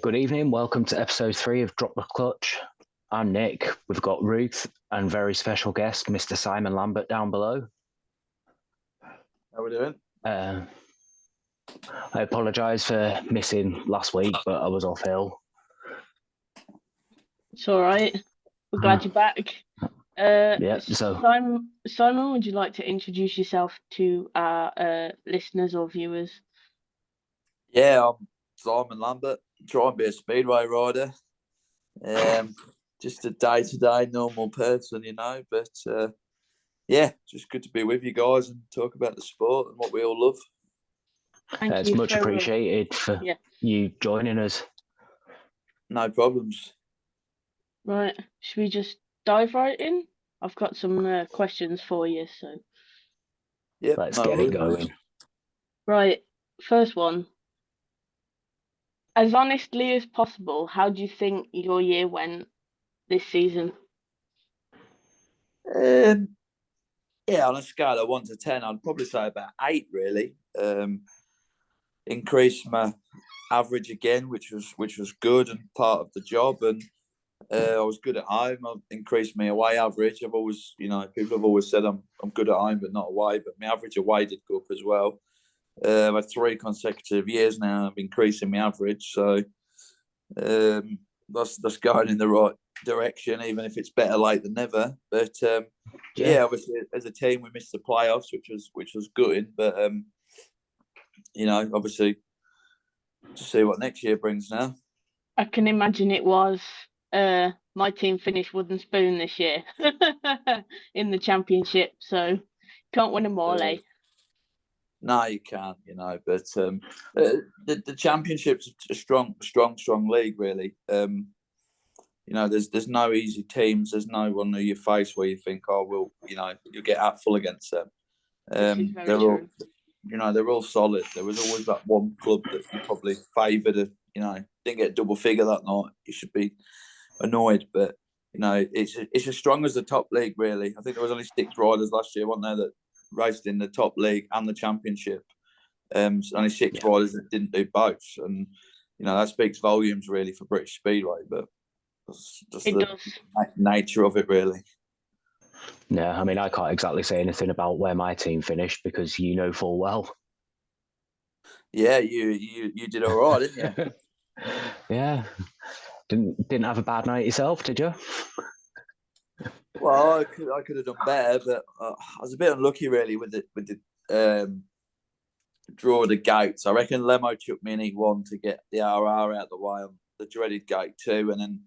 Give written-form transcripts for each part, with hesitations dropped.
Good evening. Welcome to episode 3 of Drop the Clutch. I'm Nick. We've got Ruth and very special guest, Mr. Simon Lambert, down below. How we doing? I apologise for missing last week, but I was off ill. It's all right. We're glad you're back. Simon, would you like to introduce yourself to our listeners or viewers? Yeah, I'm Simon Lambert. Try and be a speedway rider. Just a day-to-day normal person, But just good to be with you guys and talk about the sport and what we all love. It's much appreciated for you joining us. No problems. Right, should we just dive right in? I've got some questions for you, so let's get it going. Right, first one. As honestly as possible, how do you think your year went this season? On a scale of 1 to 10, I'd probably say about 8. Really, increased my average again, which was good and part of the job. And I was good at home. I've increased my away average. I've always, people have always said I'm good at home but not away. But my average away did go up as well. I've had 3 consecutive years now of increasing my average. So that's going in the right direction, even if it's better late than never. But obviously as a team we missed the playoffs, which was good. But obviously to see what next year brings now. I can imagine it was. My team finished wooden spoon this year in the championship, so can't win them all, eh? No, you can't, But the championship's a strong league, really. There's no easy teams. There's no one who you face where you think, you'll get full against them. They're all solid. There was always that one club that you probably favoured. Didn't get double figure that night. You should be annoyed, but it's as strong as the top league, really. I think there was only 6 riders last year, weren't there, that raced in the top league and the championship. Only 6 riders that didn't do both, and that speaks volumes really for British Speedway. But that's just the nature of it, really. Yeah, I mean, I can't exactly say anything about where my team finished because you know full well. Yeah, you did all right, didn't you? Yeah. Didn't have a bad night yourself, did you? Well, I could have done better, but I was a bit unlucky really with the draw of the gates. I reckon Lemo took me in E1 to get the RR out of the way on the dreaded gate 2, and then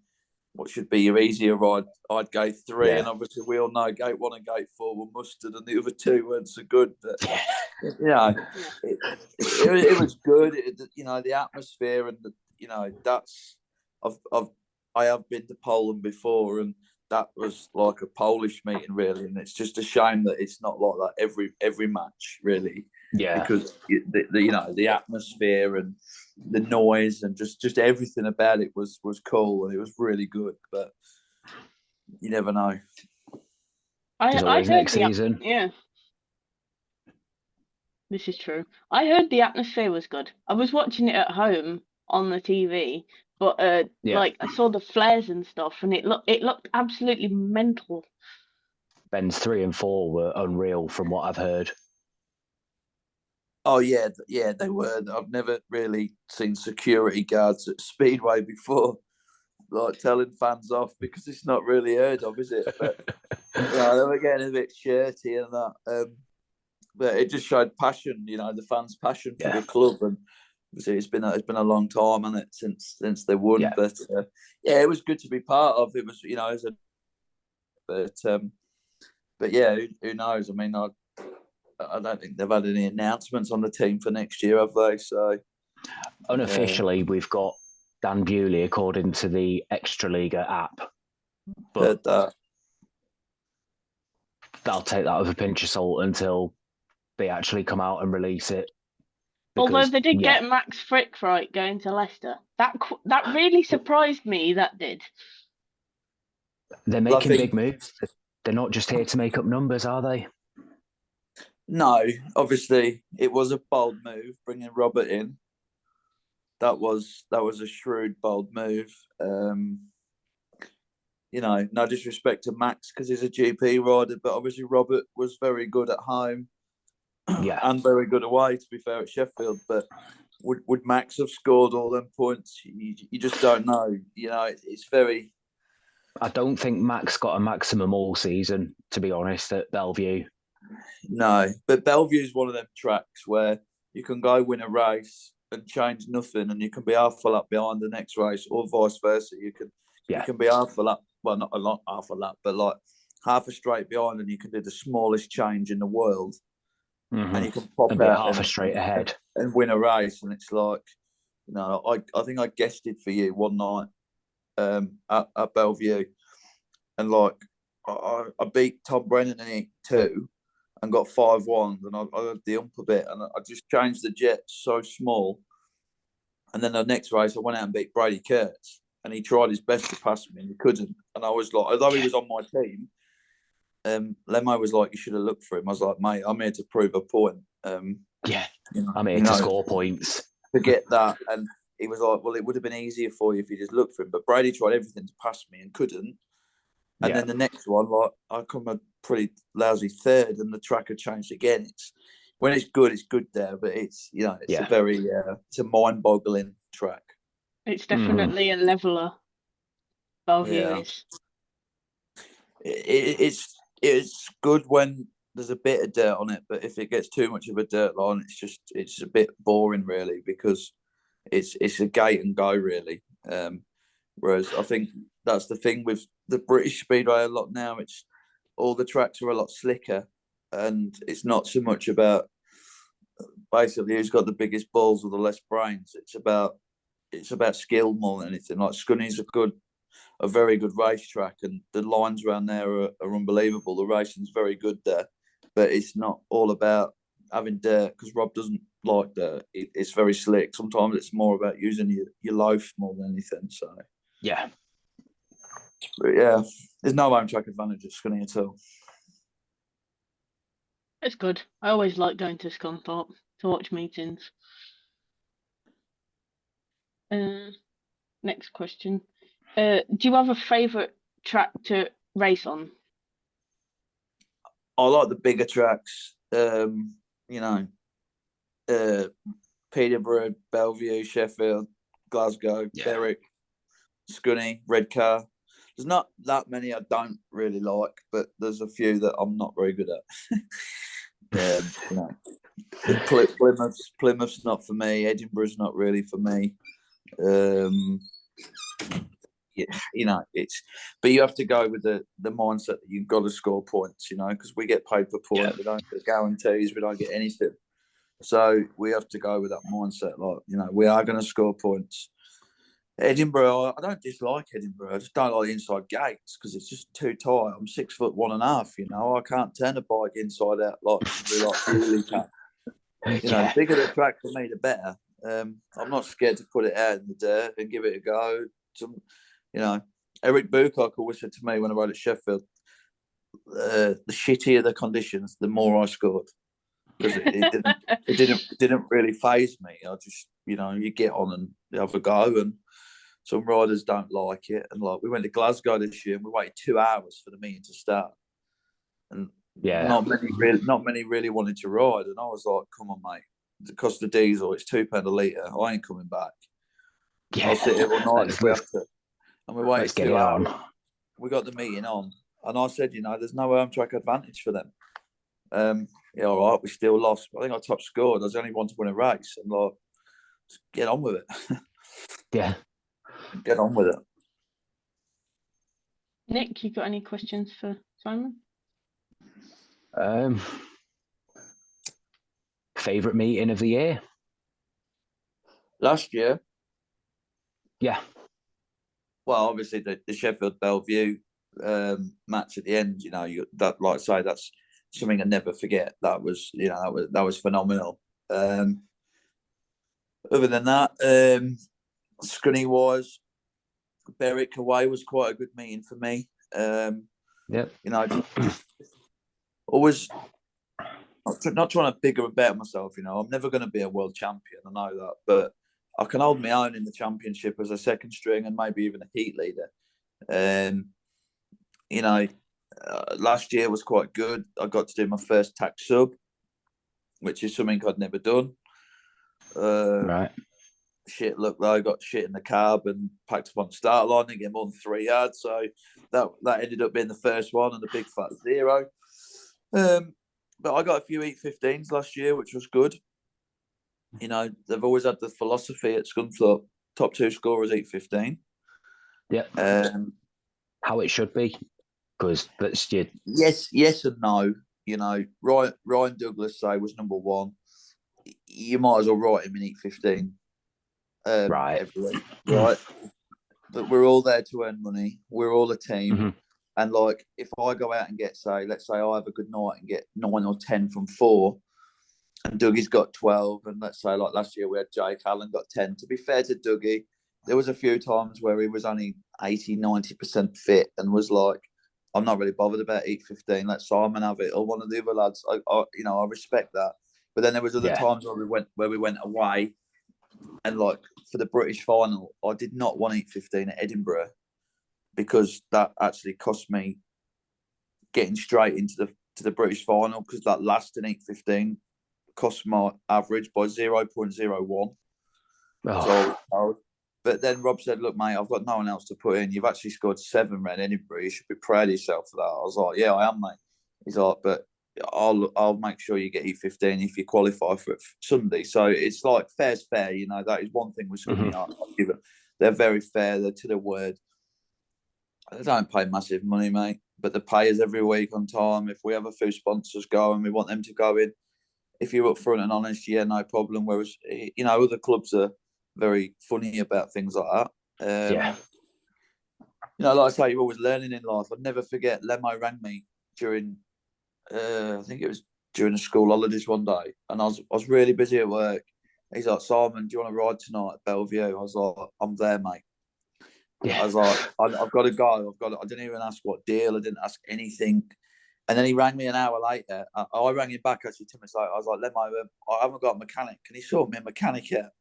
what should be your easier ride, I'd gate 3, and obviously we all know gate 1 and gate 4 were mustard, and the other 2 weren't so good. But it was good. The atmosphere and that's. I have been to Poland before, and that was like a Polish meeting, really. And it's just a shame that it's not like that every match, really. Yeah. Because the atmosphere and the noise and just everything about it was cool, and it was really good. But you never know. I heard next season. Yeah. This is true. I heard the atmosphere was good. I was watching it at home on the TV. But I saw the flares and stuff, and it looked absolutely mental. Ben's 3 and 4 were unreal, from what I've heard. Oh yeah, they were. I've never really seen security guards at Speedway before, like telling fans off, because it's not really heard of, is it? But they were getting a bit shirty and that. But it just showed passion, the fans' passion for the club. And it's been a long time, hasn't it, since they won. Yeah. But it was good to be part of. It was, who knows? I mean, I don't think they've had any announcements on the team for next year, have they? So unofficially, we've got Dan Bewley according to the Extraliga app. But I'll take that with a pinch of salt until they actually come out and release it. Although they did get Max Frick right going to Leicester, that really surprised me. That did. They're making big moves. They're not just here to make up numbers, are they? No, obviously it was a bold move bringing Robert in, that was a shrewd, bold move. No disrespect to Max because he's a GP rider, but obviously Robert was very good at home, and very good away. To be fair, at Sheffield, but would Max have scored all them points? You just don't know. It's very. I don't think Max got a maximum all season, to be honest, at Bellevue. No, but Bellevue is one of them tracks where you can go win a race and change nothing, and you can be half a lap behind the next race, or vice versa. You can be half a lap, well, not a lot half a lap, but like half a straight behind, and you can do the smallest change in the world, and you can pop and out half a straight ahead and win a race. And it's like, I think I guessed it for you one night at Bellevue, and like I beat Tom Brennan in E2 and got 5-1, and I had the ump a bit, and I just changed the jet so small. And then the next race, I went out and beat Brady Kurtz, and he tried his best to pass me, and he couldn't. And I was like, although he was on my team, Lemo was like, you should have looked for him. I was like, mate, I'm here to prove a point. I'm here to score points. Forget that. And he was like, well, it would have been easier for you if you just looked for him. But Brady tried everything to pass me and couldn't. And then the next one, like, I come a pretty lousy third, and the track had changed again. When it's good there, but it's a very it's a mind-boggling track. It's definitely a leveler. Bellevue is. It's good when there's a bit of dirt on it, but if it gets too much of a dirt line, it's a bit boring really, because it's a gate and go really. Whereas I think that's the thing with the British Speedway a lot now. It's all the tracks are a lot slicker, and it's not so much about basically who's got the biggest balls or the less brains. It's about skill more than anything. Like Scunny's a very good racetrack, and the lines around there are unbelievable. The racing's very good there, but it's not all about having dirt, because Rob doesn't like dirt. It's very slick. Sometimes it's more about using your loaf more than anything. So there's no home track advantage at Scunny at all. It's good. I always like going to Scunthorpe to watch meetings. Next question. Do you have a favourite track to race on? I like the bigger tracks. Peterborough, Bellevue, Sheffield, Glasgow, Berwick, Scunny, Redcar. There's not that many I don't really like, but there's a few that I'm not very good at. Plymouth's not for me. Edinburgh's not really for me. But you have to go with the mindset that you've got to score points, because we get paid per point. We don't get guarantees. We don't get anything. So we have to go with that mindset. Like, we are going to score points. Edinburgh, I don't dislike Edinburgh. I just don't like the inside gates because it's just too tight. I'm 6'1.5". I can't turn a bike inside out like really can. The bigger the track for me, the better. I'm not scared to put it out in the dirt and give it a go. Eric Bucock always said to me when I rode at Sheffield, the shittier the conditions, the more I scored, because it didn't really faze me. I just you get on and have a go, and some riders don't like it. And like we went to Glasgow this year and we waited 2 hours for the meeting to start, and not many really wanted to ride. And I was like, come on, mate, the cost of diesel, it's £2 a litre. I ain't coming back. I'll sit here all night if we have to. And we waited 2 hours. We got the meeting on, and I said, there's no home track advantage for them. All right, we still lost. I think I top scored. I was the only one to win a race, and like, just get on with it. Get on with it. Nick, you got any questions for Simon? Favourite meeting of the year? Last year? Yeah. Well, obviously the Sheffield Bellevue match at the end. That, like I say, that's something I never forget. That was phenomenal. Other than that, Scunny was Berwick away was quite a good meeting for me. Always not trying to bigger about myself. I'm never going to be a world champion. I know that, but I can hold my own in the championship as a second string and maybe even a heat leader. You know, last year was quite good. I got to do my first tax sub, which is something I'd never done. Right. Shit luck though, I got shit in the carb and packed up on the start line and get more than 3 yards. So that ended up being the first one and a big fat 0. But I got a few 8.15s last year, which was good. You know, they've always had the philosophy at Scunthorpe, top 2 scorers 8.15. Yeah. How it should be, because that's your... Yes and no. You know, Ryan Douglas say was number 1. You might as well write him in 8.15. Right. Every week, right? But we're all there to earn money. We're all a team. Mm-hmm. And like, if I go out and get, let's say I have a good night and get 9 or 10 from 4, and Dougie's got 12, and let's say like last year we had Jake Allen got 10. To be fair to Dougie, there was a few times where he was only 80, 90% fit and was like, I'm not really bothered about 8.15. Let Simon have it, or one of the other lads. I respect that. But then there was other times where we went away, and like for the British final, I did not want 8.15 at Edinburgh because that actually cost me getting straight into the British final, because that last in 8.15 cost my average by 0.01. So, but then Rob said, "Look, mate, I've got no one else to put in. You've actually scored 7 around Edinburgh. You should be proud of yourself for that." I was like, "Yeah, I am, mate." He's like, "But I'll make sure you get E15 if you qualify for it Sunday." So it's like fair's fair, you know. That is one thing with Scunny. I'll give it. They're very fair. They're to the word. They don't pay massive money, mate, but they pay us every week on time. If we have a few sponsors go and we want them to go in, if you're upfront and honest, yeah, no problem. Whereas, you know, other clubs are very funny about things like that. You know, like I say, you're always learning in life. I'd never forget, Lemo rang me during, I think it was during the school holidays one day, and I was really busy at work. He's like, "Simon, do you want to ride tonight at Bellevue?" I was like, "I'm there, mate." I was like, I've got to go. I didn't even ask what deal. I didn't ask anything. And then he rang me an hour later. I rang him back actually 2 minutes later. I was like, "Lemo, I haven't got a mechanic. Can you sort me a mechanic yet?"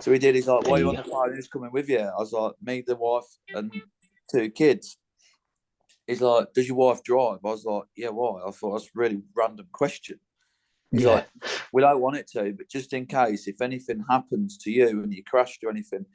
So he did. He's like, "Why are you on the phone? Who's coming with you?" I was like, "Me, the wife, and 2 kids." He's like, "Does your wife drive?" I was like, "Yeah, why?" I thought that's a really random question. He's like, "We don't want it to, but just in case, if anything happens to you and you crash or anything,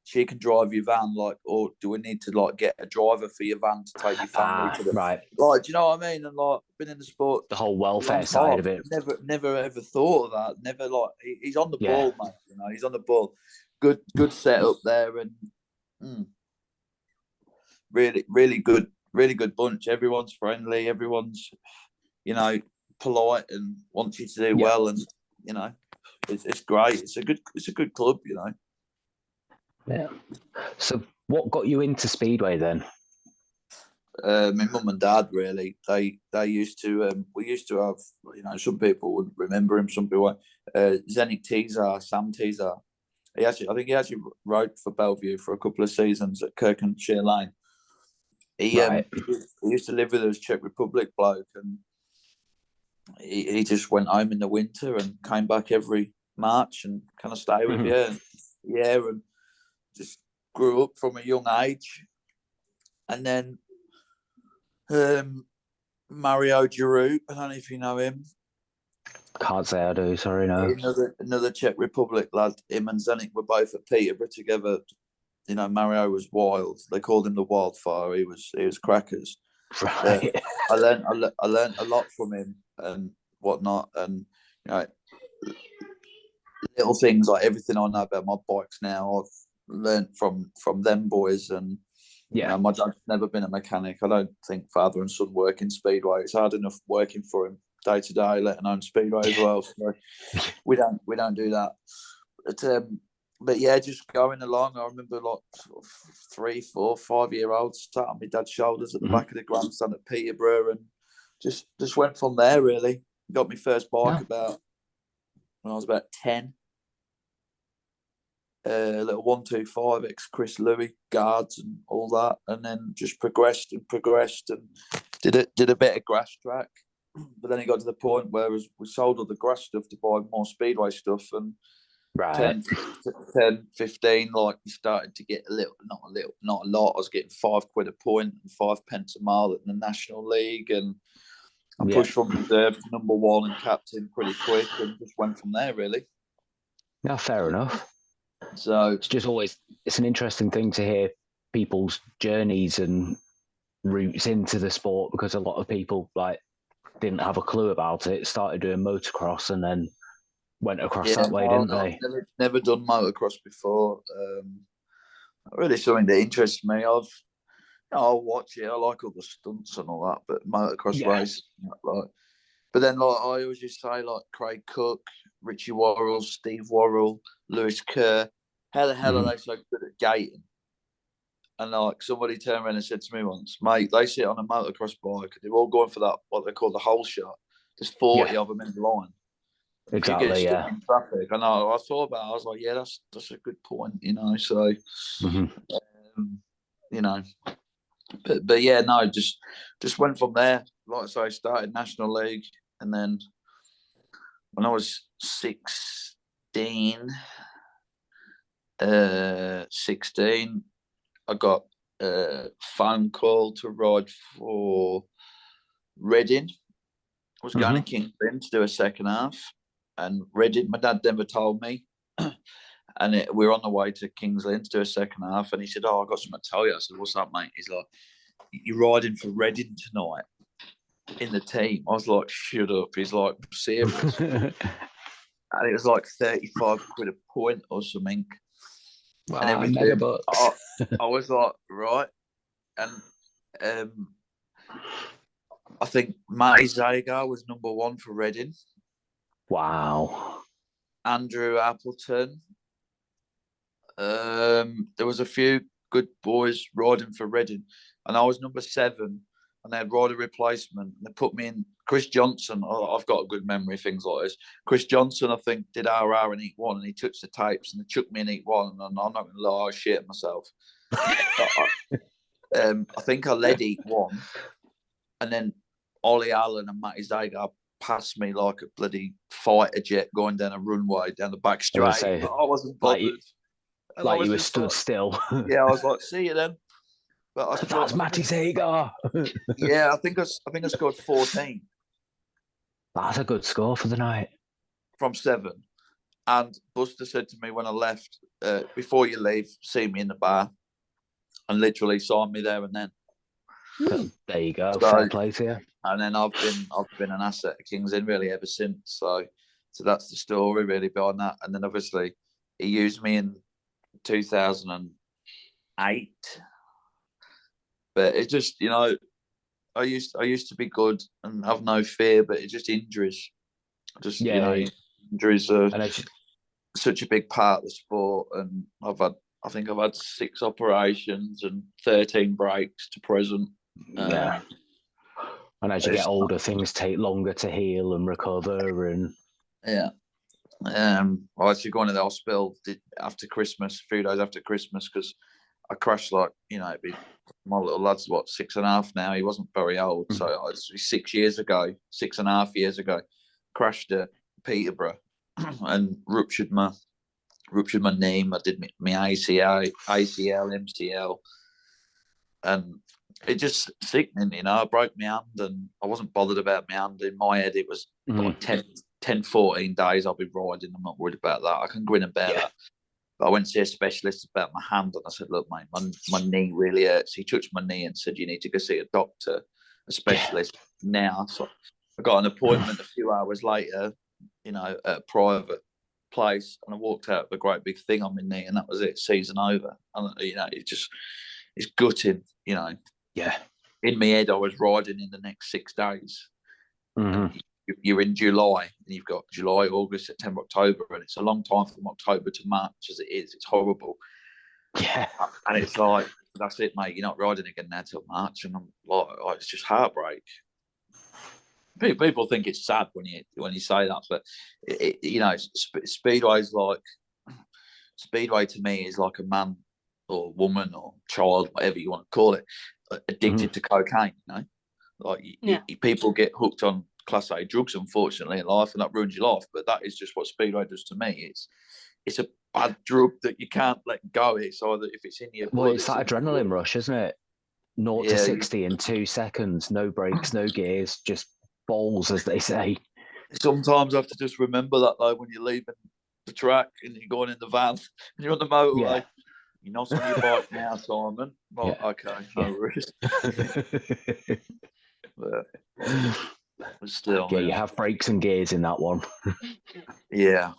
she can drive your van, like, or do we need to like get a driver for your van to take your family to the right? Like, do you know what I mean? And like, been in the sport, the whole welfare side of it. Never ever thought of that. Never like he's on the ball, mate. You know, he's on the ball. Good setup there, and really good bunch. Everyone's friendly. Everyone's, you know, polite and wants you to do well, and you know, it's great. It's a good club, you know. Yeah. So, what got you into speedway then? My mum and dad, really. They used to. We used to have. You know, some people would remember him. Some people. Zenic Teaser, Sam Teaser. I think he actually rode for Bellevue for a couple of seasons at Kirkandshire Lane. He used to live with us, Czech Republic bloke, and he just went home in the winter and came back every March and kind of stayed with you. And just grew up from a young age. And then Mario Giroux, I don't know if you know him. Can't say I do, sorry, no. Another Czech Republic lad. Him and Zenic were both at Peterborough together. You know, Mario was wild. They called him the Wildfire. He was crackers. Right. I learned a lot from him and whatnot, and you know, little things like everything I know about my bikes now, I've learned from them boys. And you know, my dad's never been a mechanic. I don't think father and son work in speedway. It's hard enough working for him day to day, let alone speedway as well. So we don't do that. But yeah, just going along. I remember like 3, 4, 5-year-olds sat on my dad's shoulders at the back of the grandstand at Peterborough, and just went from there. Really got my first bike about when I was about 10. A little 125 ex Chris Louis guards and all that, and then just progressed and did a bit of grass track. But then it got to the point where we sold all the grass stuff to buy more speedway stuff, and Right. 10, 15, like you started to get not a lot. I was getting £5 a point and 5p a mile in the National League, and I pushed from reserve to number one and captain pretty quick, and just went from there really. Yeah, fair enough. So it's an interesting thing to hear people's journeys and routes into the sport, because a lot of people didn't have a clue about it, started doing motocross and then went across that way, didn't they? I've never done motocross before. Not really something that interests me. I'll watch it. I like all the stunts and all that, but motocross race, But then, I always just say, Craig Cook, Richie Worrell, Steve Worrell, Lewis Kerr, how the hell are they so good at gating? And somebody turned around and said to me once, mate, they sit on a motocross bike. They're all going for that, what they call the hole shot. There's 40 of them in the line. Exactly, if you get stuck in traffic, I thought about it. I was like, yeah, that's a good point, So, but yeah, no, just went from there. Like I say, started National League, and then when I was 16, I got a phone call to ride for Reading. I was going to King's Lynn to do a second half, and Reading, my dad never told me. And we were on the way to King's Lynn to do a second half, and he said, "Oh, I got something to tell you." I said, "What's up, mate?" He's like, "You're riding for Reading tonight in the team." I was like, "Shut up." He's like, "Serious?" And it was like £35 a point or something. Wow, and everything. mega bucks. I was like, right. And I think Matty Zagar was number one for Reading. Wow. Andrew Appleton. There was a few good boys riding for Reading, and I was number 7, and they had rider replacement. And they put me in. Chris Johnson. I've got a good memory, things like this. Chris Johnson, I think, did RR in Heat 1, and he touched the tapes, and they chucked me in Heat 1, and I'm not going to lie, I shit myself. I think I led Heat 1, and then Ollie Allen and Matty Zagar passed me like a bloody fighter jet going down a runway down the back straight. I wasn't bothered. Like you were stood still. Yeah, I was like, see you then. But that's Matty Zagar. Yeah, I think I scored 14. That's a good score for the night. From 7. And Buster said to me when I left, before you leave, see me in the bar. And literally signed me there and then. There you go. Fair play to you. And then I've been an asset at King's Lynn really ever since. So that's the story really behind that. And then obviously he used me in 2008. But it just, I used to be good and have no fear, but it's just injuries. Injuries are such a big part of the sport. And I think I've had 6 operations and 13 breaks to present. Yeah. And as you get older, things take longer to heal and recover. And yeah. I actually gone to the hospital after Christmas, a few days after Christmas, because I crashed my little lad's 6.5 now. He wasn't very old, so it was 6.5 years ago, crashed at Peterborough and ruptured my knee. I did my ACL, MCL, and it just sickening. I broke my hand, and I wasn't bothered about my hand. In my head, it was like 10, 14 days I'll be riding. I'm not worried about that. I can grin and bear that. But I went to see a specialist about my hand, and I said, "Look, mate, my knee really hurts." He touched my knee and said, "You need to go see a doctor, a specialist now." So I got an appointment a few hours later, at a private place, and I walked out with a great big thing on my knee, and that was it. Season over. And it's gutting. Yeah. In my head, I was riding in the next 6 days. You're in July, and you've got July, August, September, October, and it's a long time from October to March as it is. It's horrible. Yeah. And it's like, that's it, mate. You're not riding again now till March. And I'm like, it's just heartbreak. People think it's sad when you say that, but Speedway to me is like a man or woman or child, whatever you want to call it, addicted to cocaine. People get hooked on Class A drugs, unfortunately, in life, and that ruins your life. But that is just what Speedway does to me. it's a bad drug that you can't let go. It's either if it's in your blood. Well, it's that adrenaline rush, isn't it? 0 to 60 in 2 seconds, no brakes, no gears, just balls, as they say. Sometimes I have to just remember that though when you're leaving the track and you're going in the van and you're on the motorway. Yeah. You're not on your bike now, Simon. Well, yeah. Okay, no worries. But still, yeah, you have brakes and gears in that one. Yeah.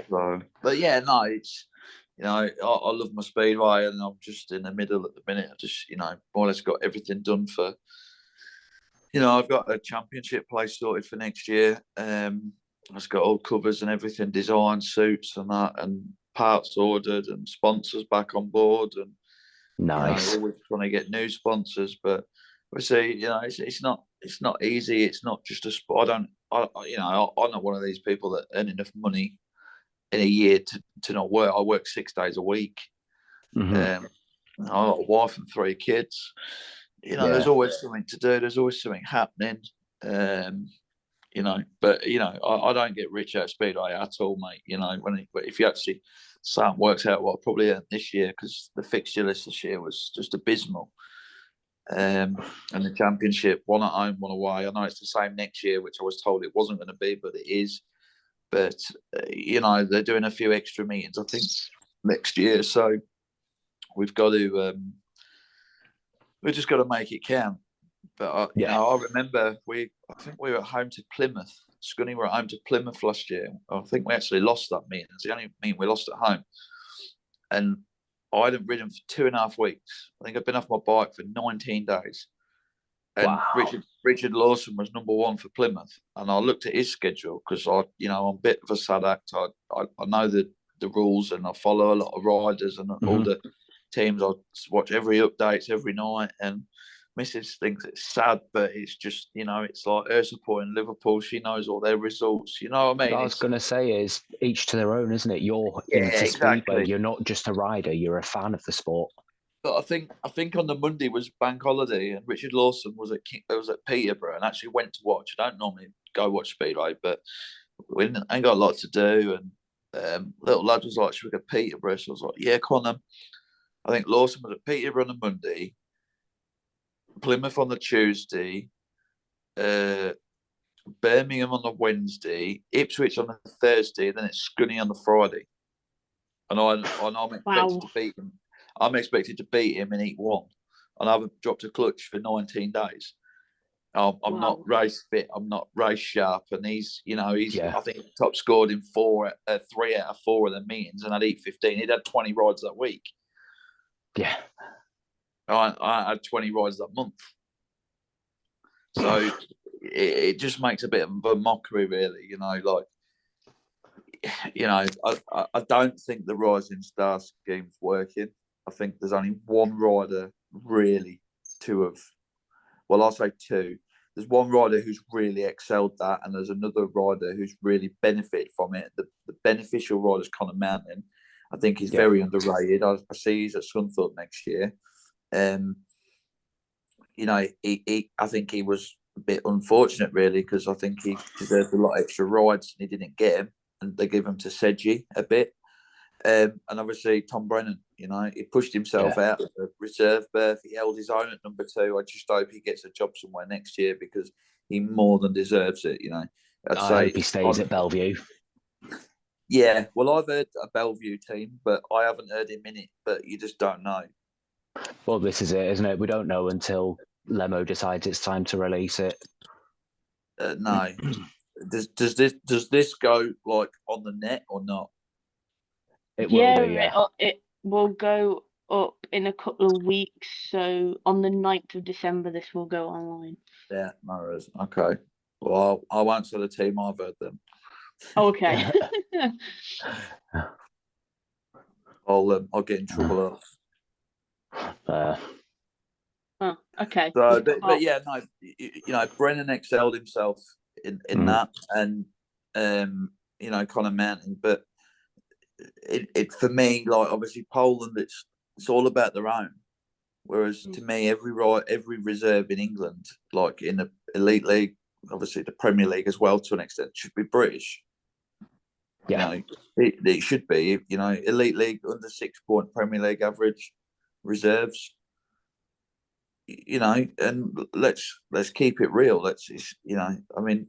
So, but yeah, no, it's I love my speedway, and I'm just in the middle at the minute. I just more or less got everything done for. I've got a championship place sorted for next year. I've got all covers and everything designed, suits and that, and parts ordered, and sponsors back on board, and nice. Always trying to get new sponsors, but we see, it's not easy. It's not just a sport. I'm not one of these people that earn enough money in a year to not work. I work 6 days a week. Mm-hmm. I've got a wife and 3 kids. There's always something to do. There's always something happening. But I don't get rich out of speedway at all, mate. If you actually something works out what I probably earned this year, because the fixture list this year was just abysmal. And the championship, one at home, one away. I know it's the same next year, which I was told it wasn't going to be, but it is. But they're doing a few extra meetings, I think, next year. So we've got to, we've just got to make it count. But I remember I think we were at home to Plymouth. Scunny were at home to Plymouth last year. I think we actually lost that meeting. It's the only meeting we lost at home. And I hadn't ridden for 2.5 weeks. I think I'd been off my bike for 19 days. And wow. Richard Lawson was number 1 for Plymouth. And I looked at his schedule because I'm a bit of a sad act. I know the rules, and I follow a lot of riders and all the teams. I watch every updates every night, and Mrs. thinks it's sad, but it's just, it's like her supporting Liverpool. She knows all their results. You know what I mean? What I was going to say is each to their own, isn't it? You're into speedway. You're not just a rider. You're a fan of the sport. But I think on the Monday was bank holiday, and Richard Lawson was at Peterborough and actually went to watch. I don't normally go watch speedway, but we ain't got a lot to do. And little lad was like, "Should we go to Peterborough?" So I was like, "Yeah, come on." I think Lawson was at Peterborough on the Monday, Plymouth on the Tuesday, Birmingham on the Wednesday, Ipswich on the Thursday, then it's Scunny on the Friday. And I'm expected to beat him. I'm expected to beat him in Heat 1, and I haven't dropped a clutch for 19 days. I'm not race fit. I'm not race sharp, and he's I think top scored in 3 out of 4 of the meetings, and I'd Heat 15. He'd had 20 rides that week. Yeah. I had 20 rides that month. So it just makes a bit of a mockery, really. I don't think the Rising Star scheme's working. I think there's only one rider really I'll say 2. There's one rider who's really excelled that, and there's another rider who's really benefited from it. The beneficial rider is Connor Mountain. I think he's very underrated. I see he's at Scunthorpe next year. I think he was a bit unfortunate, really, because I think he deserved a lot of extra rides and he didn't get him, and they give him to Sedgy a bit. And obviously Tom Brennan, he pushed himself out of the reserve berth. He held his own at number 2. I just hope he gets a job somewhere next year, because he more than deserves it. I hope he stays at Bellevue. Yeah, well, I've heard a Bellevue team, but I haven't heard him in it. But you just don't know. Well, this is it, isn't it? We don't know until Lemo decides it's time to release it. No. Does this go like on the net or not? It will do, yeah. It will go up in a couple of weeks. So on the 9th of December, this will go online. Yeah, no worries. Okay. Well, I won't say the team I've heard them. Okay. I'll get in trouble. Okay. So, but yeah, no, Brennan excelled himself in that, and Connor Mountain. But it for me, like, obviously Poland, it's all about their own. Whereas to me, every reserve in England, like in the elite league, obviously the Premier League as well to an extent, should be British. Yeah. You know, it should be. You know, elite league under 6 point, Premier League average, reserves. You know, and let's keep it real. You know, I mean,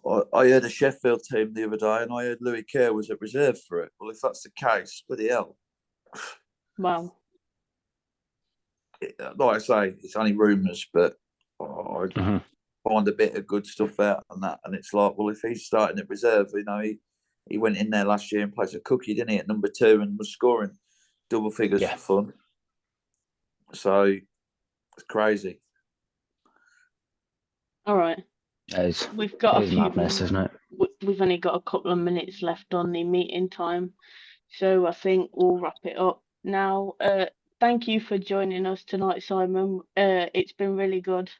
I heard a Sheffield team the other day, and I heard Louis Kerr was at reserve for it. Well, if that's the case, bloody hell. Wow. Like I say, it's only rumours, but I find a bit of good stuff out on that. And it's like, well, if he's starting at reserve, you know, he went in there last year and played a cookie, didn't he, at number 2 and was scoring double figures for fun. So it's crazy. All right. We've got a few madness, isn't it? We've only got a couple of minutes left on the meeting time, so I think we'll wrap it up now. Thank you for joining us tonight, Simon. It's been really good.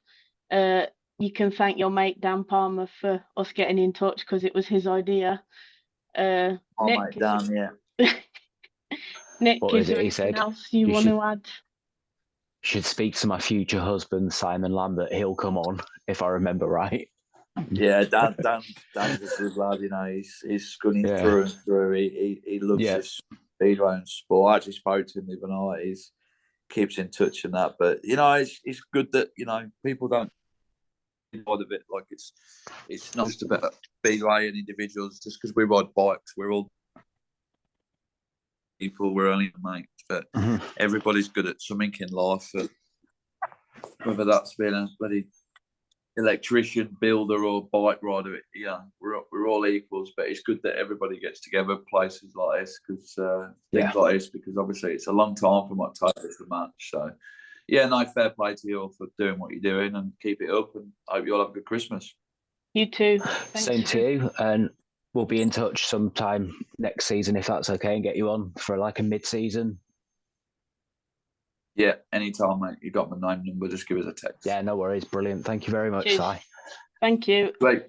You can thank your mate Dan Palmer for us getting in touch because it was his idea. Nick, mate Dan, yeah. Nick, is there anything else you want to add? Should speak to my future husband, Simon Lambert. He'll come on if I remember right. Yeah, Dan's a good lad. You know, he's scunning through and through. He loves this speedway and sport. I actually spoke to him the other night. He keeps in touch and that. But you know, it's good that, you know, people don't of it. Like it's not just about speedway and individuals. Just because we ride bikes, we're all people. We're only mates, but everybody's good at something in life. Whether that's being a bloody electrician, builder, or bike rider, yeah, we're all equals. But it's good that everybody gets together places like this, because things like this, because obviously it's a long time from October to March. So yeah, no, fair play to you all for doing what you're doing, and keep it up, and hope you all have a good Christmas. You too. Same to you, and we'll be in touch sometime next season if that's okay, and get you on for like a mid-season. Yeah, anytime, mate. You got my name, number. Just give us a text. Yeah, no worries. Brilliant. Thank you very much, Si. Thank you. Great.